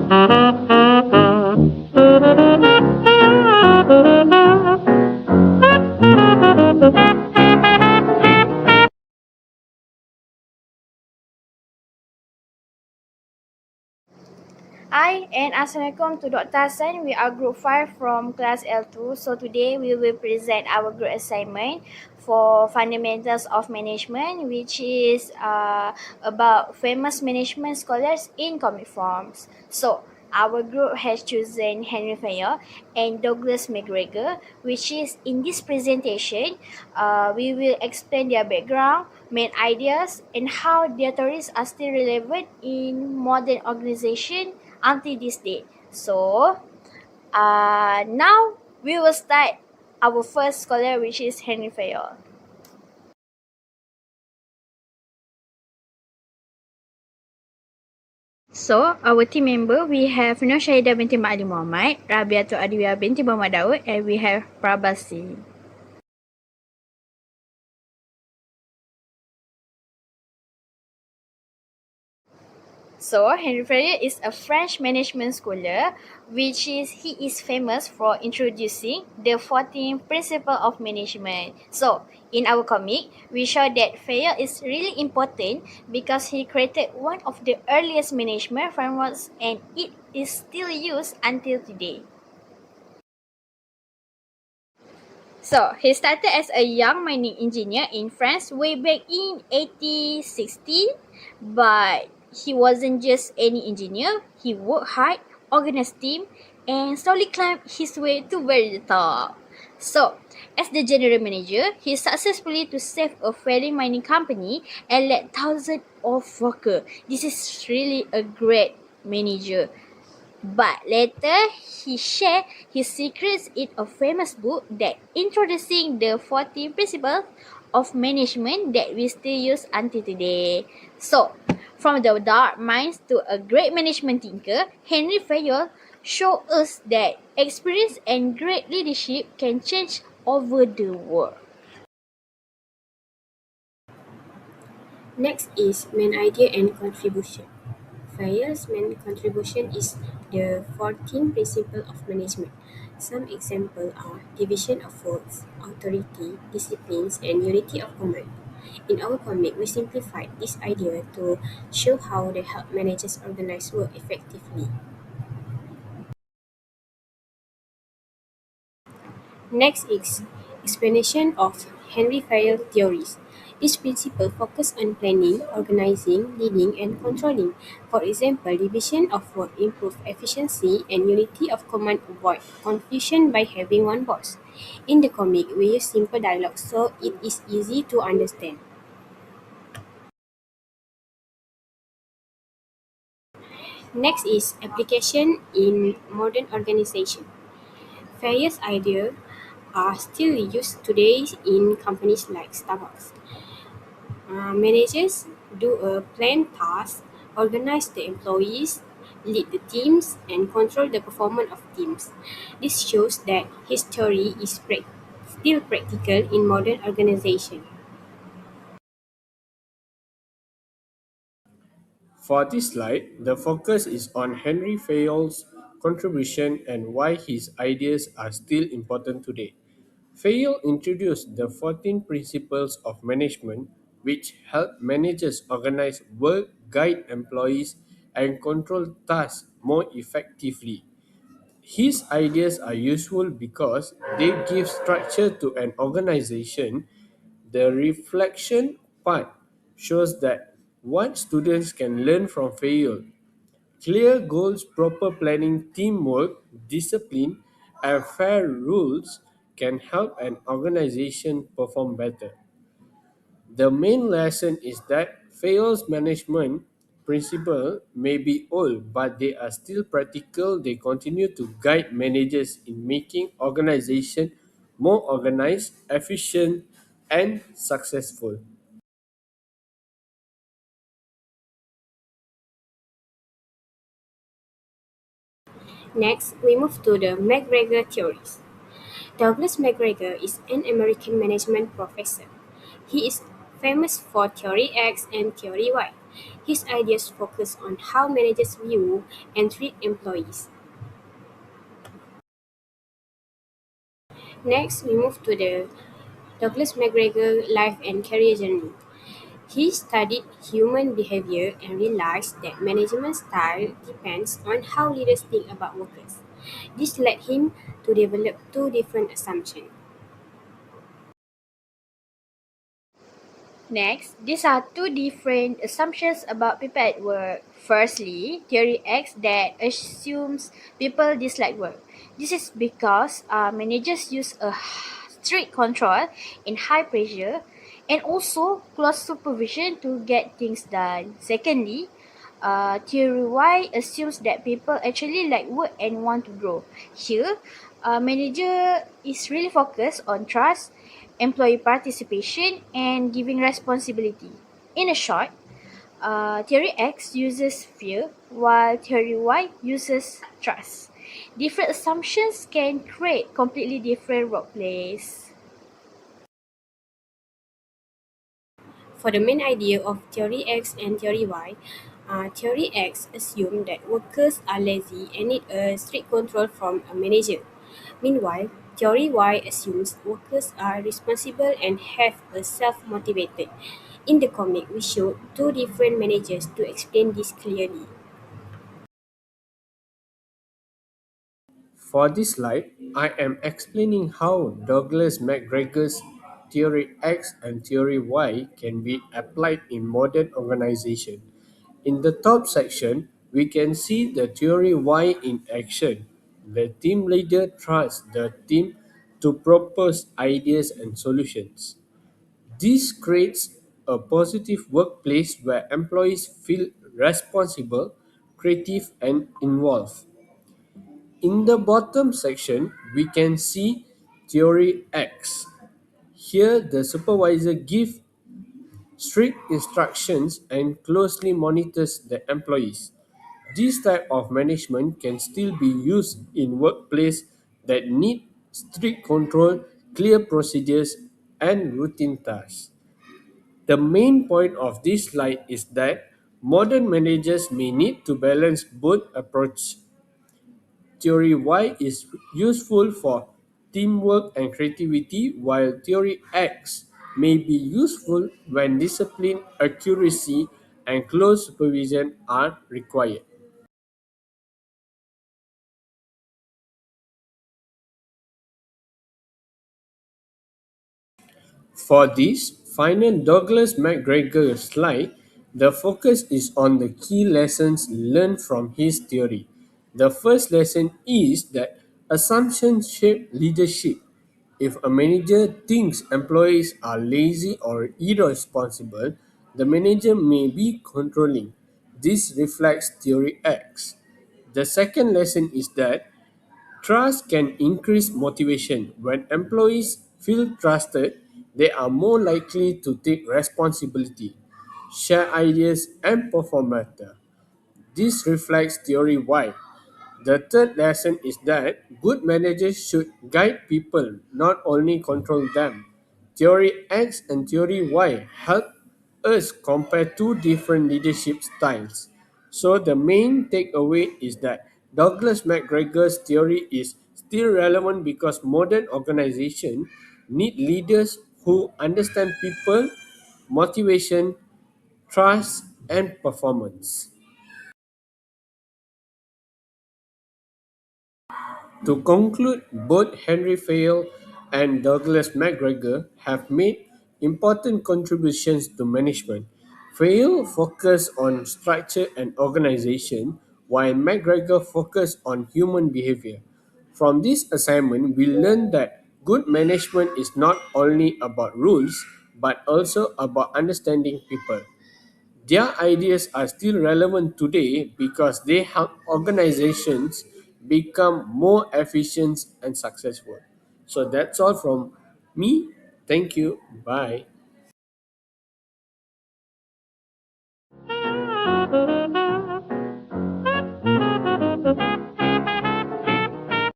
Hi and Assalamualaikum to Dr. Hassan. We are group 5 from class L2. So today we will present our group assignment for fundamentals of management, which is about famous management scholars in comic forms. So our group has chosen Henri Fayol and Douglas Mcgregor, which is in this presentation, we will explain their background, main ideas, and how their theories are still relevant in modern organization until this day. So, now we will start our first scholar, which is Henry Fayol. So, our team member, we have Nur Syahidah binti Mak Ali Muhammad, Rabiatul Adwiyah binti Muhammad Daud, and we have Prabasi. So, Henri Fayol is a French management scholar, he is famous for introducing the 14 principle of management. So, in our comic, we show that Fayol is really important because he created one of the earliest management frameworks and it is still used until today. So, he started as a young mining engineer in France way back in 1860, but he wasn't just any engineer. He worked hard, organized team, and slowly climbed his way to very the top. So, as the general manager, he successfully to save a failing mining company and led thousands of workers. This is really a great manager. But later, he shared his secrets in a famous book that introducing the 14 principles of management that we still use until today. So, from the dark minds to a great management thinker, Henry Fayol showed us that experience and great leadership can change over the world. Next is main idea and contribution. Fayol's main contribution is the 14 principle of management. Some examples are division of works, authority, disciplines, and unity of command. In our comic, we simplified this idea to show how they help managers organize work effectively. Next is explanation of Henry Fayol theories. These principles focus on planning, organizing, leading, and controlling. For example, division of work improve efficiency and unity of command avoid confusion by having one boss. In the comic, we use simple dialogue so it is easy to understand. Next is application in modern organization. Fayol's ideas are still used today in companies like Starbucks. Managers do a planned task, organize the employees, lead the teams, and control the performance of teams. This shows that his theory is still practical in modern organization. For this slide, the focus is on Henry Fayol's contribution and why his ideas are still important today. Fayol introduced the 14 principles of management, which help managers organize work, guide employees, and control tasks more effectively. His ideas are useful because they give structure to an organization. The reflection part shows that what students can learn from failure. Clear goals, proper planning, teamwork, discipline, and fair rules can help an organization perform better. The main lesson is that fails management principle may be old, but they are still practical. They continue to guide managers in making organization more organized, efficient, and successful. Next, we move to the Mcgregor theories. Douglas Mcgregor is an American management professor. He is famous for Theory X and Theory Y. His ideas focus on how managers view and treat employees. Next, we move to the Douglas Mcgregor life and career journey. He studied human behavior and realized that management style depends on how leaders think about workers. This led him to develop two different assumptions. Next, these are two different assumptions about people at work. Firstly, theory X that assumes people dislike work. This is because managers use a strict control in high pressure and also close supervision to get things done. Secondly, theory Y assumes that people actually like work and want to grow. Here, manager is really focused on trust, employee participation, and giving responsibility. In a short, theory X uses fear, while theory Y uses trust. Different assumptions can create completely different workplace. For the main idea of Theory X and Theory Y, Theory X assumes that workers are lazy and need a strict control from a manager. Meanwhile, Theory Y assumes workers are responsible and have a self-motivated. In the comic, we showed two different managers to explain this clearly. For this slide, I am explaining how Douglas McGregor's Theory X and Theory Y can be applied in modern organization. In the top section, we can see the Theory Y in action. The team leader trusts the team to propose ideas and solutions. This creates a positive workplace where employees feel responsible, creative, and involved. In the bottom section, we can see theory X. Here, the supervisor gives strict instructions and closely monitors the employees. This type of management can still be used in workplace that need strict control, clear procedures, and routine tasks. The main point of this slide is that modern managers may need to balance both approaches. Theory Y is useful for teamwork and creativity, while Theory X may be useful when discipline, accuracy, and close supervision are required. For this final Douglas McGregor slide, the focus is on the key lessons learned from his theory. The first lesson is that assumptions shape leadership. If a manager thinks employees are lazy or irresponsible, the manager may be controlling. This reflects theory X. The second lesson is that trust can increase motivation. When employees feel trusted, they are more likely to take responsibility, share ideas, and perform better. This reflects theory Y. The third lesson is that good managers should guide people, not only control them. Theory X and Theory Y help us compare two different leadership styles. So the main takeaway is that Douglas McGregor's theory is still relevant because modern organizations need leaders who understand people, motivation, trust, and performance. To conclude, both Henry Fayol and Douglas McGregor have made important contributions to management. Fayol focused on structure and organization, while McGregor focused on human behavior. From this assignment, we learned that good management is not only about rules, but also about understanding people. Their ideas are still relevant today because they help organizations become more efficient and successful. So that's all from me. Thank you. Bye.